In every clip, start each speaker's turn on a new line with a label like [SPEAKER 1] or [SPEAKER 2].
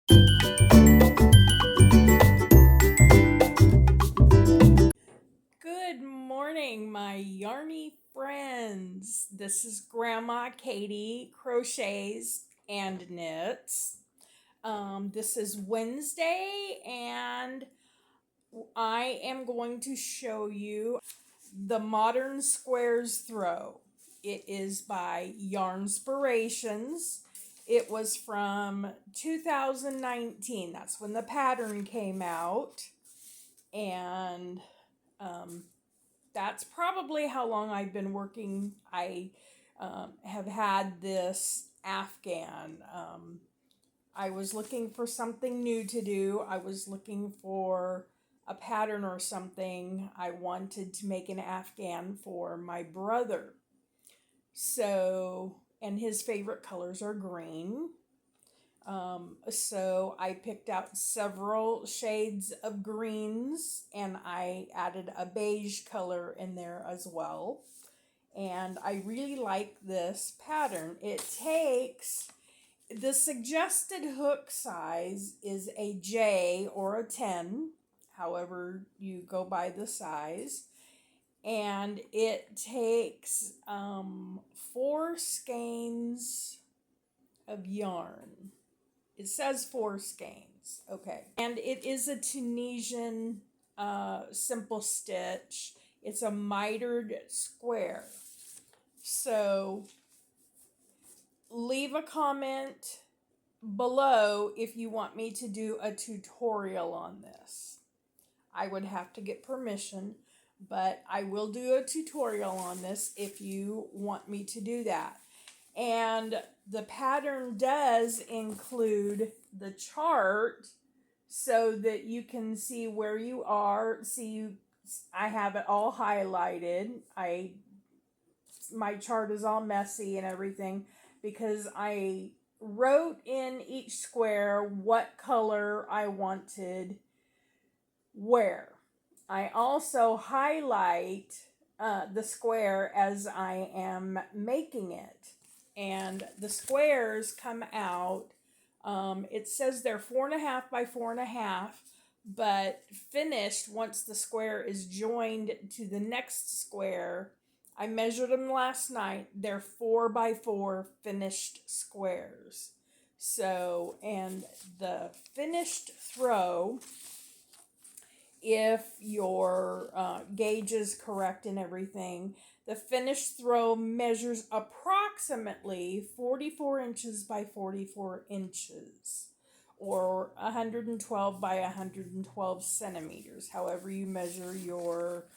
[SPEAKER 1] Good morning, my yarny friends. This is Grandma Katie Crochets and Knits. This is Wednesday, and I am going to show you the Modern Squares Throw. It is by Yarnspirations. It was from 2019. That's when the pattern came out. And that's probably how long I've been working. I have had this Afghan. I was looking for something new to do. I was looking for a pattern or something. I wanted to make an Afghan for my brother. So, and his favorite colors are green. So I picked out several shades of greens and I added a beige color in there as well. And I really like this pattern. It takes, the suggested hook size is a J or a 10, however you go by the size. And it takes 4 skeins of yarn. It says 4 skeins. Okay. And it is a Tunisian simple stitch. It's a mitered square. So leave a comment below if you want me to do a tutorial on this. I would have to get permission, but I will do a tutorial on this if you want me to do that. And the pattern does include the chart so that you can see where you are. I have it all highlighted. My chart is all messy and everything because I wrote in each square what color I wanted where. I also highlight the square as I am making it. And the squares come out, it says they're 4.5 by 4.5, but finished once the square is joined to the next square. I measured them last night. They're 4 by 4 finished squares. So, and the finished throw, if your gauge is correct and everything, the finished throw measures approximately 44 inches by 44 inches, or 112 by 112 centimeters, however you measure your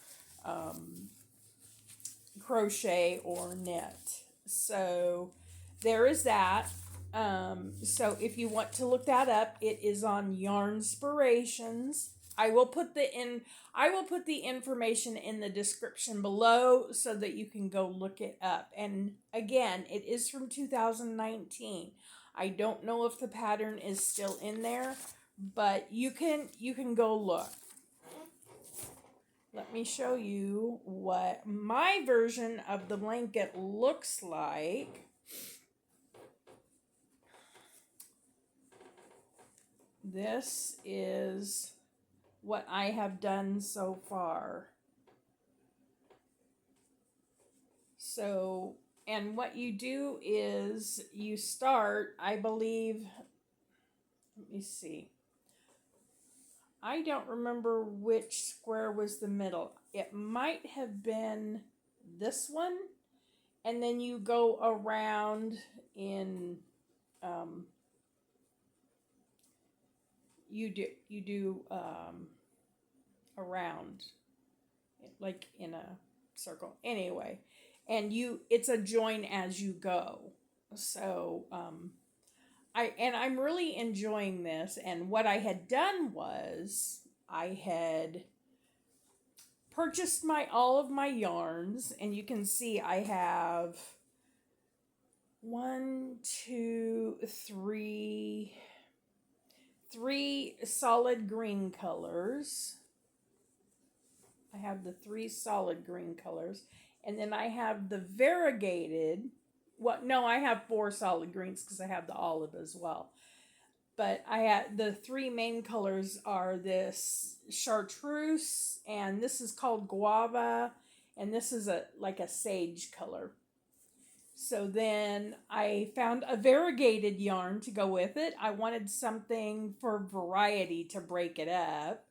[SPEAKER 1] crochet or knit. So there is that. So if you want to look that up, it is on Yarnspirations. I will put the information in the description below so that you can go look it up. And again, it is from 2019. I don't know if the pattern is still in there, but you can go look. Let me show you what my version of the blanket looks like. This is what I have done so far. So, and what you do is you start, I believe, let me see. I don't remember which square was the middle. It might have been this one, and then you go around in you do around like in a circle anyway, and it's a join as you go. So I'm really enjoying this. And what I had done was I had purchased all of my yarns, and you can see I have 3 solid green colors. I have the 3 solid green colors, and then I have the variegated. I have 4 solid greens because I have the olive as well. but I had the three main colors are this chartreuse, and this is called guava, and this is like a sage color. So then I found a variegated yarn to go with it. I wanted something for variety to break it up.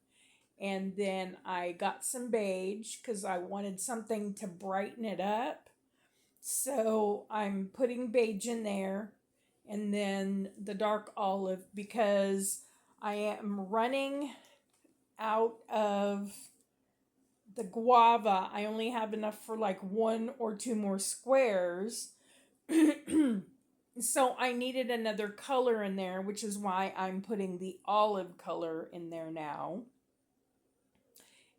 [SPEAKER 1] And then I got some beige because I wanted something to brighten it up. So I'm putting beige in there, and then the dark olive because I am running out of the guava. I only have enough for like 1 or 2 more squares. So I needed another color in there, which is why I'm putting the olive color in there now.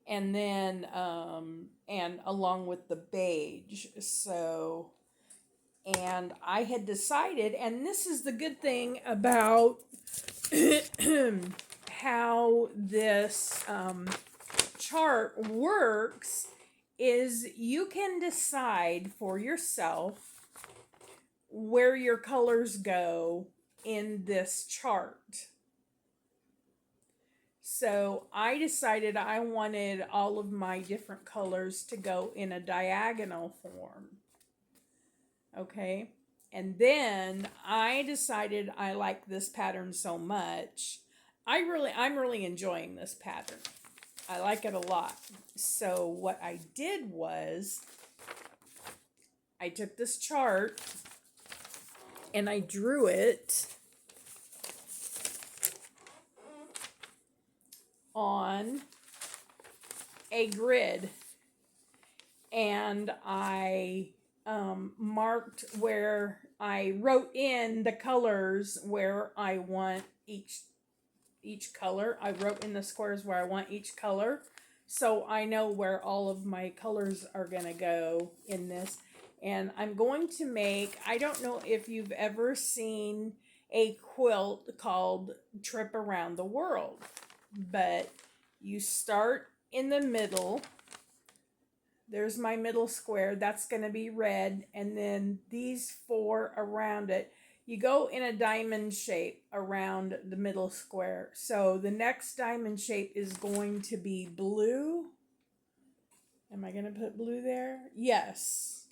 [SPEAKER 1] And then, and along with the beige. So, and I had decided, and this is the good thing about how this chart works, is you can decide for yourself where your colors go in this chart. So I decided I wanted all of my different colors to go in a diagonal form. Okay. And then I decided I like this pattern so much. I'm really enjoying this pattern. I like it a lot. So what I did was I took this chart and I drew it on a grid, and I marked where I wrote in the colors where I want each color. I wrote in the squares where I want each color, so I know where all of my colors are gonna go in this. And I'm going to make, I don't know if you've ever seen a quilt called Trip Around the World, but you start in the middle. There's my middle square. That's going to be red. And then these 4 around it. You go in a diamond shape around the middle square. So the next diamond shape is going to be blue. Am I going to put blue there? Yes.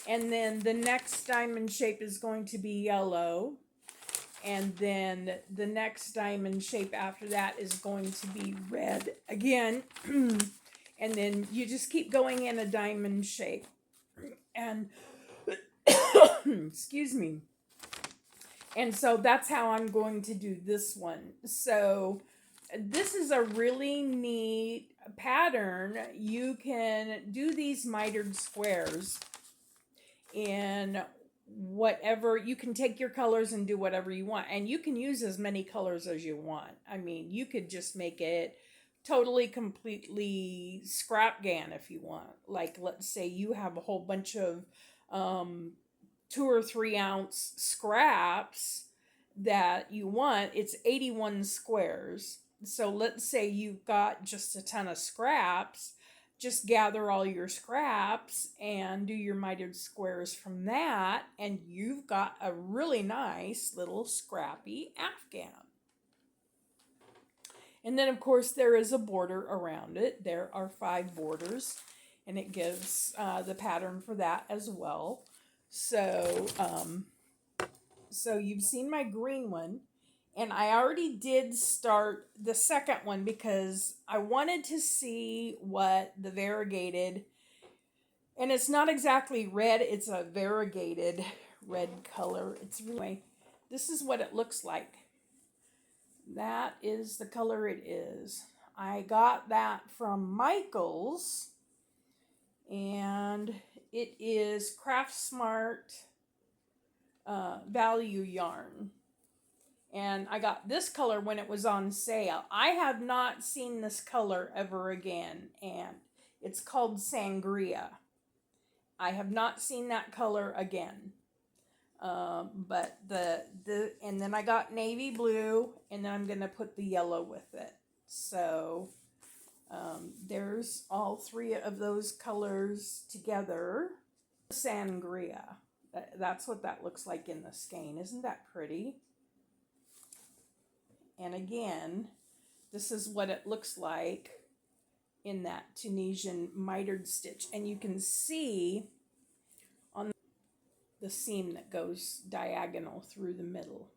[SPEAKER 1] And then the next diamond shape is going to be yellow. And then the next diamond shape after that is going to be red again. And then you just keep going in a diamond shape. And, excuse me. And so that's how I'm going to do this one. So this is a really neat pattern. You can do these mitered squares in whatever, you can take your colors and do whatever you want, and you can use as many colors as you want. I mean, you could just make it totally completely scrapgan if you want. Like, let's say you have a whole bunch of 2 or 3 ounce scraps that you want. It's 81 squares. So let's say you've got just a ton of scraps. Just gather all your scraps and do your mitered squares from that, and you've got a really nice little scrappy Afghan. And then, of course, there is a border around it. There are 5 borders, and it gives the pattern for that as well. So, so you've seen my green one. And I already did start the second one because I wanted to see what the variegated, and it's not exactly red, it's a variegated red color. It's really, this is what it looks like. That is the color it is. I got that from Michael's, and it is Craft Smart Value Yarn. And I got this color when it was on sale. I have not seen this color ever again, and it's called Sangria. I have not seen that color again. But and then I got navy blue, and then I'm going to put the yellow with it. So there's all 3 of those colors together. Sangria. That's what that looks like in the skein. Isn't that pretty? And again, this is what it looks like in that Tunisian mitered stitch. And you can see on the seam that goes diagonal through the middle.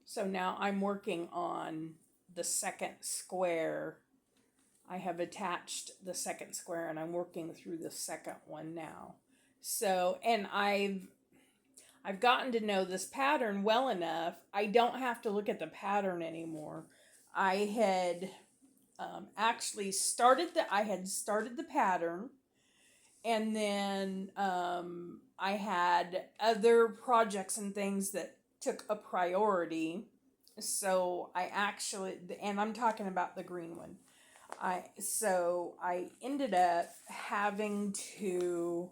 [SPEAKER 1] So now I'm working on the second square. I have attached the second square and I'm working through the second one now. So, and I've gotten to know this pattern well enough. I don't have to look at the pattern anymore. I had actually started the pattern, and then I had other projects and things that took a priority. So I actually, and I'm talking about the green one. So I ended up having to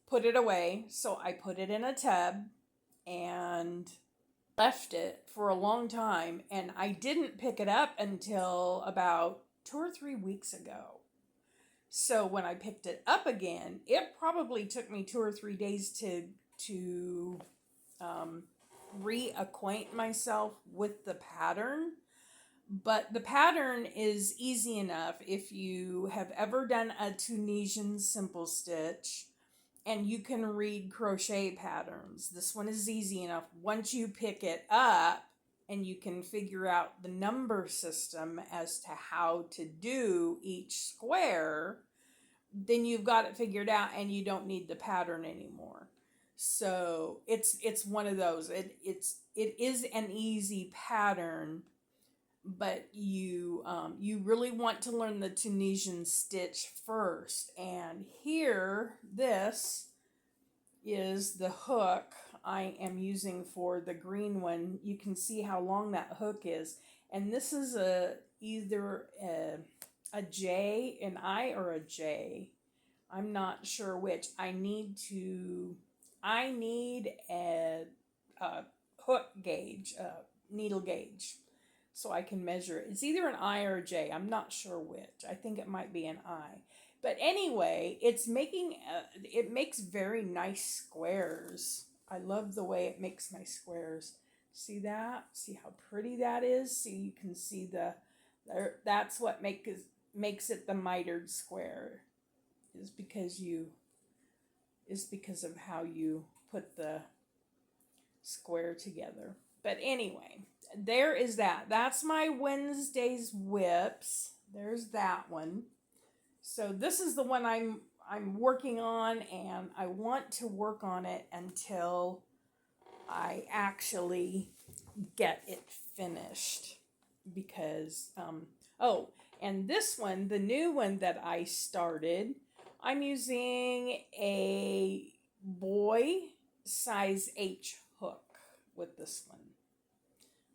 [SPEAKER 1] put it away. So I put it in a tub and left it for a long time. And I didn't pick it up until about 2 or 3 weeks ago. So when I picked it up again, it probably took me 2 or 3 days to reacquaint myself with the pattern. But the pattern is easy enough if you have ever done a Tunisian simple stitch and you can read crochet patterns. This one is easy enough. Once you pick it up and you can figure out the number system as to how to do each square, then you've got it figured out and you don't need the pattern anymore. So it's one of those. It is an easy pattern, but you really want to learn the Tunisian stitch first. And here, this is the hook I am using for the green one. You can see how long that hook is, and this is either a J, an I, or a J. I'm not sure which. I need a hook gauge, a needle gauge, so I can measure it. It's either an I or a J. I'm not sure which. I think it might be an I. But anyway, it makes very nice squares. I love the way it makes my squares. See that? See how pretty that is? See, you can see that's what makes it the mitered square, is because of how you put the square together. But anyway, there is that. That's my Wednesday's whips. There's that one. So this is the one I'm working on, and I want to work on it until I actually get it finished. Because and this one, the new one that I started, I'm using a boy size H hook with this one.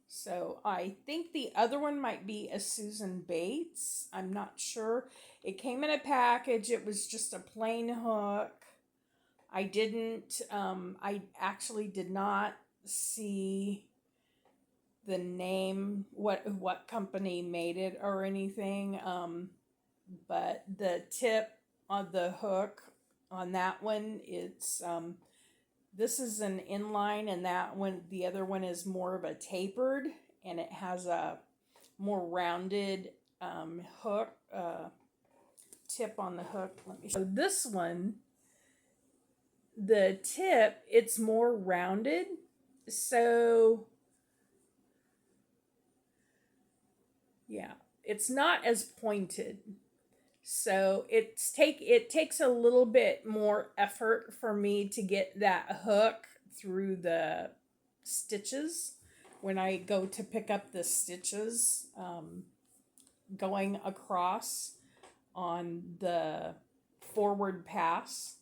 [SPEAKER 1] So I think the other one might be a Susan Bates. I'm not sure. It came in a package. It was just a plain hook. I actually did not see the name, what company made it or anything. But the tip on the hook on that one, it's this is an inline, and the other one is more of a tapered, and it has a more rounded hook tip on the hook. Let me show. So this one, the tip, it's more rounded, so yeah, it's not as pointed. So it takes a little bit more effort for me to get that hook through the stitches when I go to pick up the stitches going across on the forward pass.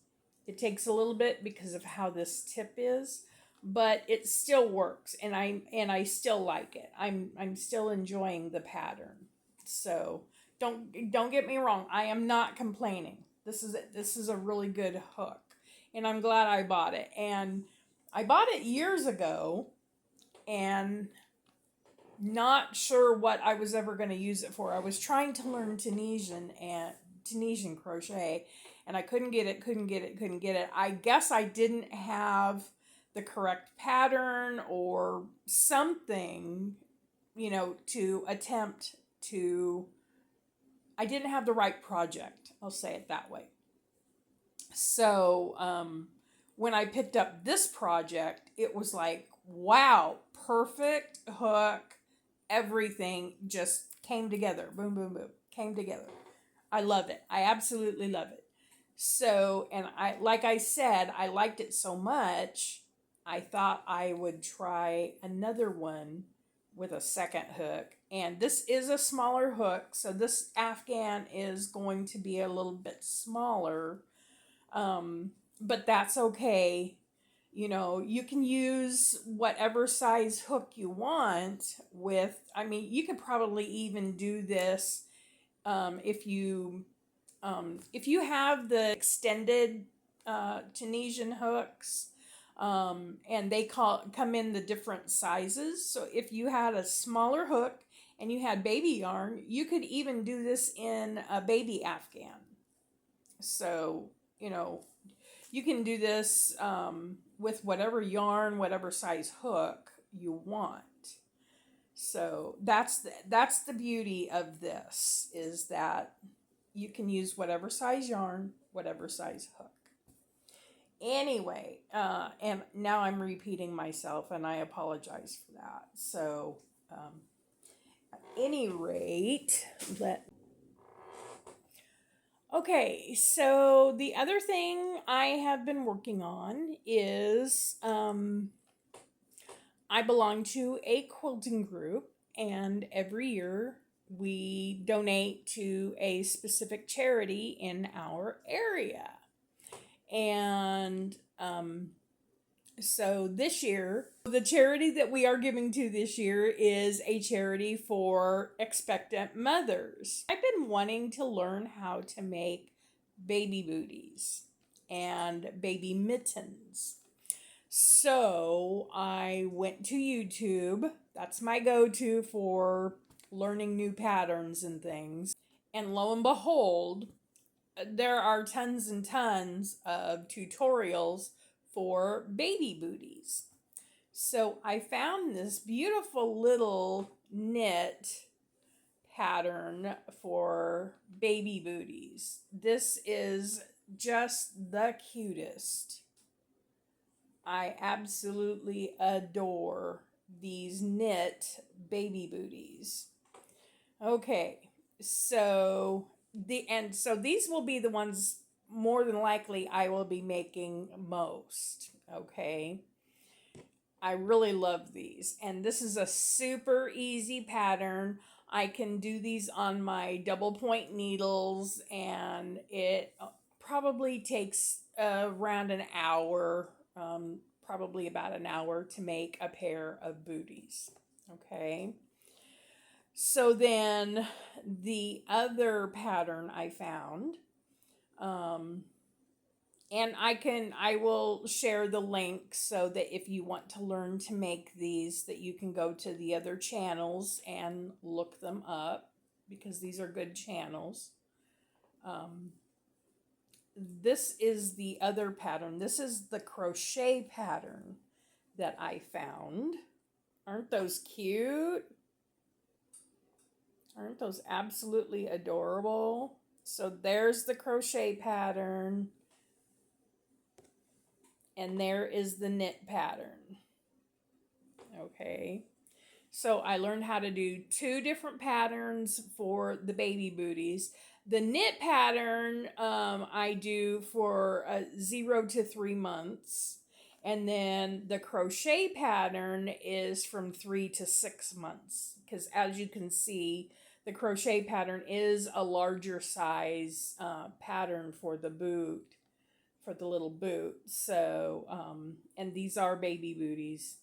[SPEAKER 1] It takes a little bit because of how this tip is, but it still works, and I still like it. I'm still enjoying the pattern. So don't get me wrong. I am not complaining. This is a really good hook, and I'm glad I bought it. And I bought it years ago, and not sure what I was ever going to use it for. I was trying to learn Tunisian crochet, and I couldn't get it. I guess I didn't have the correct pattern or something to attempt to, I didn't have the right project. I'll say it that way. So when I picked up this project, it was like, wow, perfect hook. Everything just came together. Boom, boom, boom. Came together. I love it. I absolutely love it. So, and like I said, I liked it so much, I thought I would try another one with a second hook. And this is a smaller hook, so this Afghan is going to be a little bit smaller. But that's okay. You can use whatever size hook you want with, I mean, you could probably even do this if you have the extended Tunisian hooks, and they come in the different sizes. So if you had a smaller hook and you had baby yarn, you could even do this in a baby Afghan. So, you can do this with whatever yarn, whatever size hook you want. So that's the beauty of this, is that you can use whatever size yarn, whatever size hook. Anyway, and now I'm repeating myself, and I apologize for that. So, at any rate, okay, so the other thing I have been working on is I belong to a quilting group, and every year we donate to a specific charity in our area. And so this year, the charity that we are giving to this year is a charity for expectant mothers. I've been wanting to learn how to make baby booties and baby mittens. So I went to YouTube. That's my go-to for learning new patterns and things. And lo and behold, there are tons and tons of tutorials for baby booties. So I found this beautiful little knit pattern for baby booties. This is just the cutest. I absolutely adore these knit baby booties. Okay, so these will be the ones more than likely I will be making most. Okay, I really love these, and this is a super easy pattern. I can do these on my double point needles, and it probably takes around an hour, probably about an hour, to make a pair of booties. Okay. So then the other pattern I found, and I will share the link so that if you want to learn to make these, that you can go to the other channels and look them up, because these are good channels. This is the other pattern. This is the crochet pattern that I found. Aren't those cute? Aren't those absolutely adorable? So there's the crochet pattern. And there is the knit pattern. Okay. So I learned how to do 2 different patterns for the baby booties. The knit pattern I do for 0 to 3 months. And then the crochet pattern is from 3 to 6 months. Because as you can see, the crochet pattern is a larger size pattern for the boot, for the little boot. So, and these are baby booties.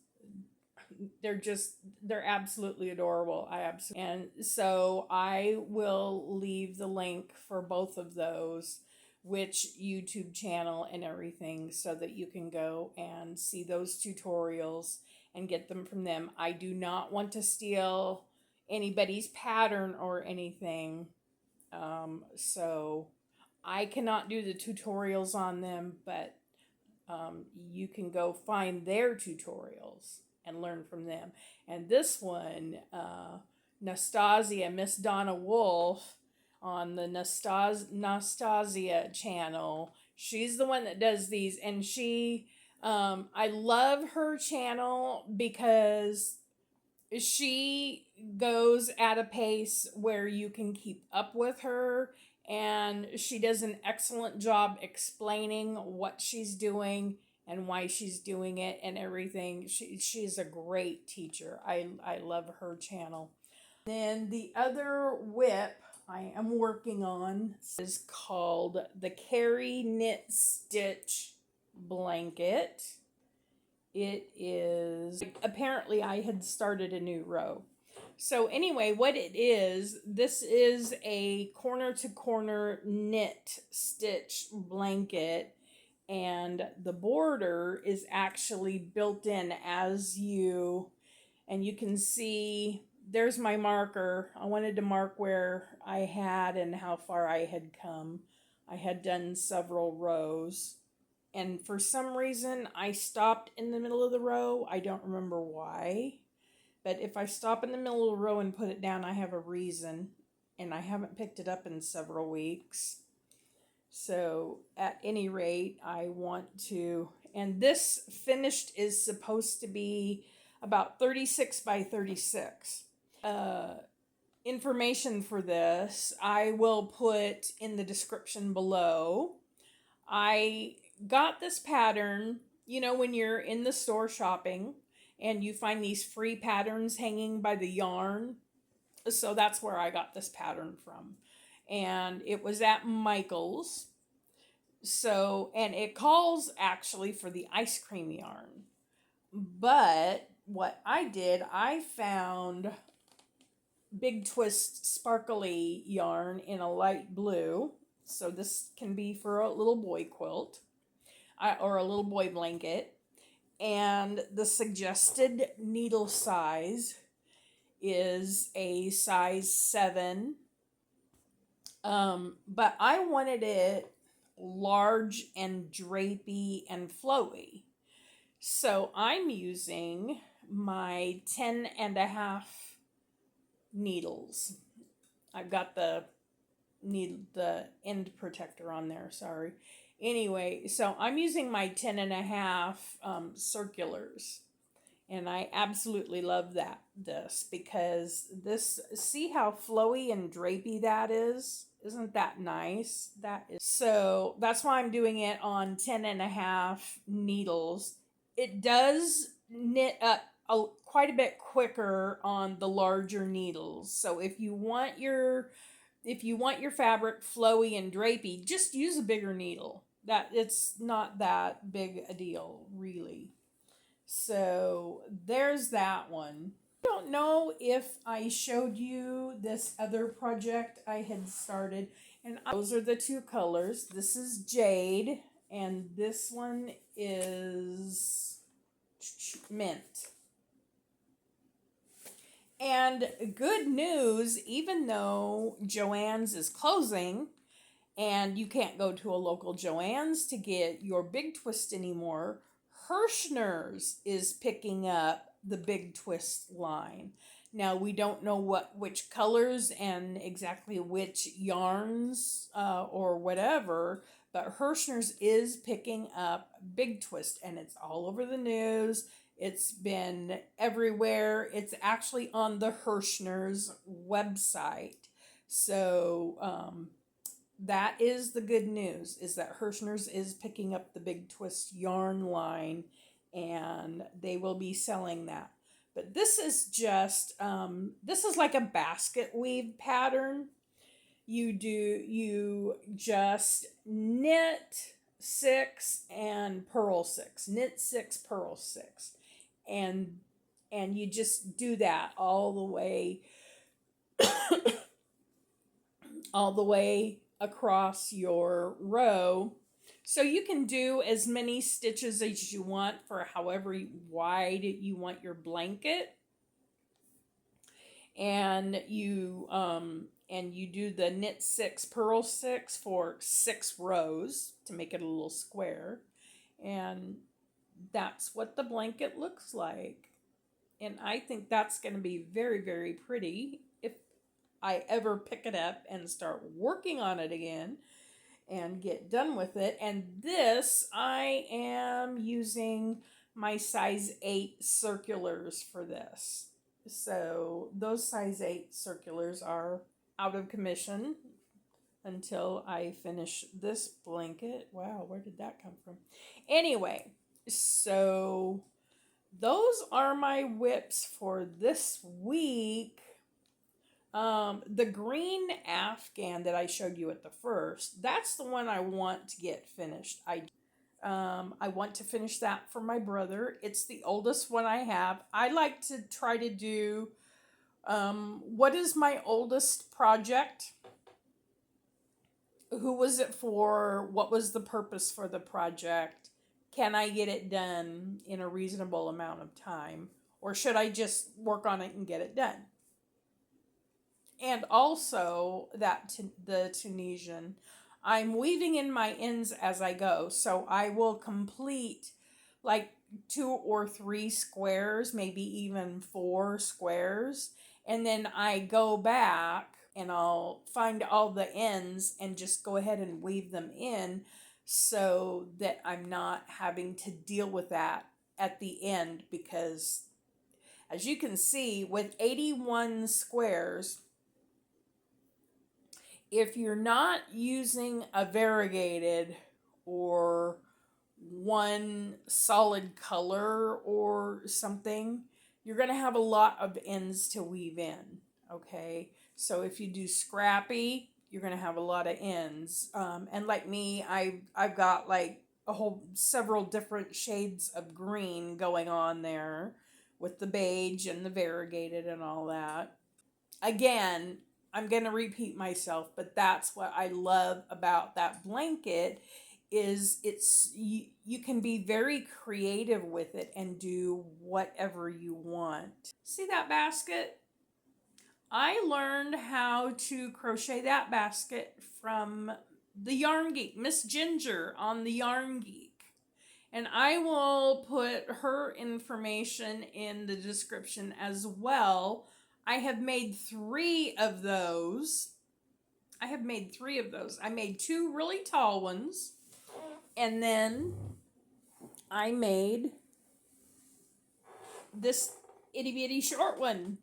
[SPEAKER 1] They're absolutely adorable. And so I will leave the link for both of those, which YouTube channel and everything, so that you can go and see those tutorials and get them from them. I do not want to steal anybody's pattern or anything. So I cannot do the tutorials on them, but you can go find their tutorials and learn from them. And this one, Naztazia, Miss Donna Wolf on the Naztazia channel, she's the one that does these, and I love her channel because she goes at a pace where you can keep up with her, and she does an excellent job explaining what she's doing and why she's doing it and everything. She's a great teacher. I love her channel. Then the other whip I am working on is called the Kerry Knit Stitch Blanket. It is, apparently I had started a new row. So anyway, what it is, this is a corner to corner knit stitch blanket, and the border is actually built in and you can see, there's my marker. I wanted to mark where I had and how far I had come. I had done several rows. And for some reason, I stopped in the middle of the row. I don't remember why. But if I stop in the middle of the row and put it down, I have a reason. And I haven't picked it up in several weeks. So at any rate, I want to... And this finished is supposed to be about 36 by 36. Information for this, I will put in the description below. I got this pattern, when you're in the store shopping and you find these free patterns hanging by the yarn. So that's where I got this pattern from. And it was at Michael's. So, and it calls actually for the ice cream yarn. But what I did, I found Big Twist sparkly yarn in a light blue. So this can be for a little boy quilt or a little boy blanket. And the suggested needle size is a size 7. But I wanted it large and drapey and flowy. So I'm using my 10.5 needles. I've got the end protector on there, sorry. Anyway, so I'm using my 10.5 circulars, and I absolutely love this because see how flowy and drapey that is? Isn't that nice? So that's why I'm doing it on 10.5 needles. It does knit up quite a bit quicker on the larger needles. So if you want your fabric flowy and drapey, just use a bigger needle. It's not that big a deal, really. So there's that one. I don't know if I showed you this other project I had started, and those are the two colors. This is Jade, and this one is Mint. And good news, even though Joann's is closing and you can't go to a local Joann's to get your Big Twist anymore, Hirschner's is picking up the Big Twist line. Now, we don't know which colors and exactly which yarns or whatever, but Hirschner's is picking up Big Twist, and it's all over the news. It's been everywhere. It's actually on the Hirschner's website. So that is the good news, is that Hirschner's is picking up the Big Twist yarn line, and they will be selling that. But this is just, this is like a basket weave pattern. You just knit 6 and purl 6. Knit 6, purl 6. And you just do that all the way across your row. So you can do as many stitches as you want for however wide you want your blanket. And you do the knit 6, purl 6 for 6 rows to make it a little square. And that's what the blanket looks like. And I think that's going to be very, very pretty if I ever pick it up and start working on it again and get done with it. And this, I am using my size 8 circulars for this. So those size 8 circulars are out of commission until I finish this blanket. Wow, where did that come from? Anyway, so those are my whips for this week. The green Afghan that I showed you at the first, that's the one I want to get finished. I want to finish that for my brother. It's the oldest one I have. I like to try to do, what is my oldest project? Who was it for? What was the purpose for the project? Can I get it done in a reasonable amount of time? Or should I just work on it and get it done? And also the Tunisian, I'm weaving in my ends as I go. So I will complete like 2 or 3 squares, maybe even 4 squares. And then I go back and I'll find all the ends and just go ahead and weave them in so that I'm not having to deal with that at the end, because as you can see, with 81 squares, if you're not using a variegated or one solid color or something, you're going to have a lot of ends to weave in, okay? So if you do scrappy, you're going to have a lot of ends. And like me, I've got like several different shades of green going on there with the beige and the variegated and all that. Again, I'm going to repeat myself, but that's what I love about that blanket is you can be very creative with it and do whatever you want. See that basket? I learned how to crochet that basket from the Yarn Geek, Miss Ginger on the Yarn Geek. And I will put her information in the description as well. I have made 3 of those. I made 2 really tall ones. And then I made this itty bitty short one.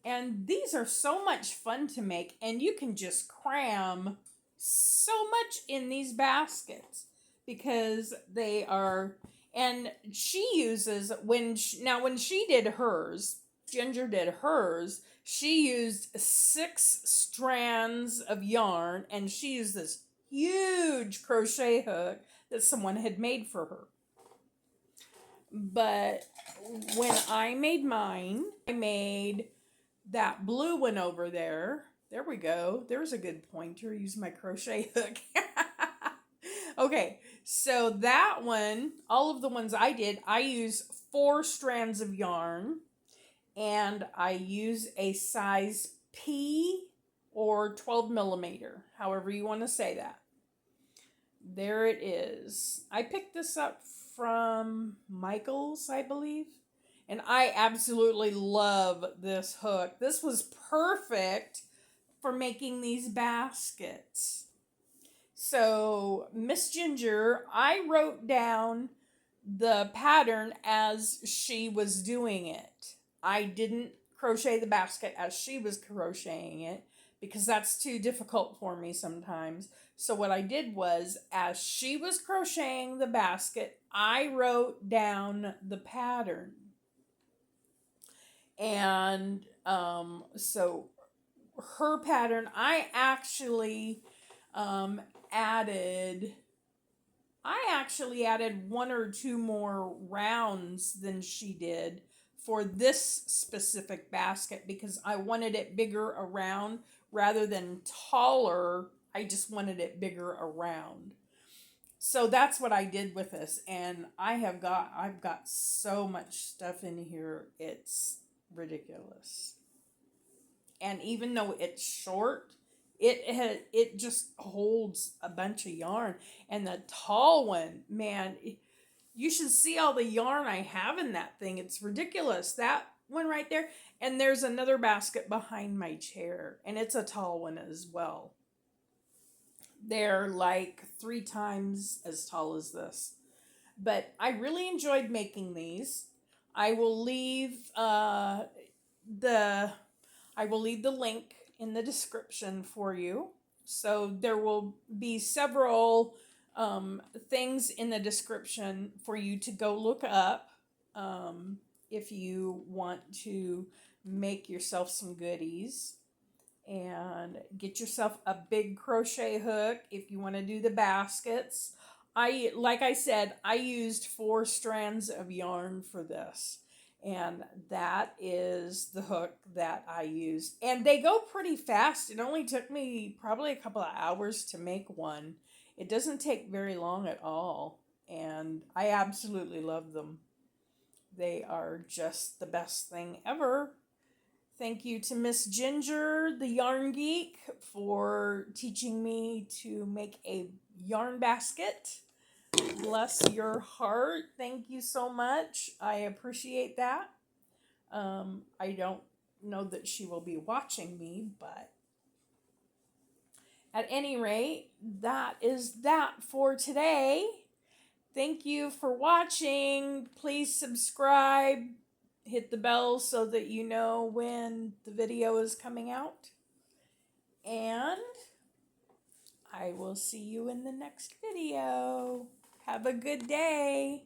[SPEAKER 1] And these are so much fun to make. And you can just cram so much in these baskets because they are... And she uses, when she did hers, Ginger did hers, she used 6 strands of yarn, and she used this huge crochet hook that someone had made for her. But when I made mine, I made that blue one over there. There we go. There's a good pointer. Use my crochet hook. Okay, so that one, all of the ones I did, I use 4 strands of yarn. And I use a size P or 12 millimeter, however you want to say that. There it is. I picked this up from Michael's, I believe. And I absolutely love this hook. This was perfect for making these baskets. So, Miss Ginger, I wrote down the pattern as she was doing it. I didn't crochet the basket as she was crocheting it because that's too difficult for me sometimes. So what I did was, as she was crocheting the basket, I wrote down the pattern. And so her pattern, I actually added 1 or 2 more rounds than she did for this specific basket because I wanted it bigger around rather than taller. I just wanted it bigger around. So that's what I did with this, and I've got so much stuff in here. It's ridiculous. And even though it's short, it just holds a bunch of yarn. And the tall one, man, You should see all the yarn I have in that thing. It's ridiculous. That one right there. And there's another basket behind my chair, and it's a tall one as well. They're like 3 times as tall as this. But I really enjoyed making these. I will leave the I will leave the link in the description for you. So there will be several things in the description for you to go look up if you want to make yourself some goodies, and get yourself a big crochet hook if you want to do the baskets. Like I said, I used 4 strands of yarn for this, and that is the hook that I used. And they go pretty fast. It only took me probably a couple of hours to make one. It doesn't take very long at all, and I absolutely love them. They are just the best thing ever. Thank you to Miss Ginger, the yarn geek, for teaching me to make a yarn basket. Bless your heart. Thank you so much. I appreciate that. I don't know that she will be watching me, but at any rate, that is that for today. Thank you for watching. Please subscribe. Hit the bell so that you know when the video is coming out. And I will see you in the next video. Have a good day.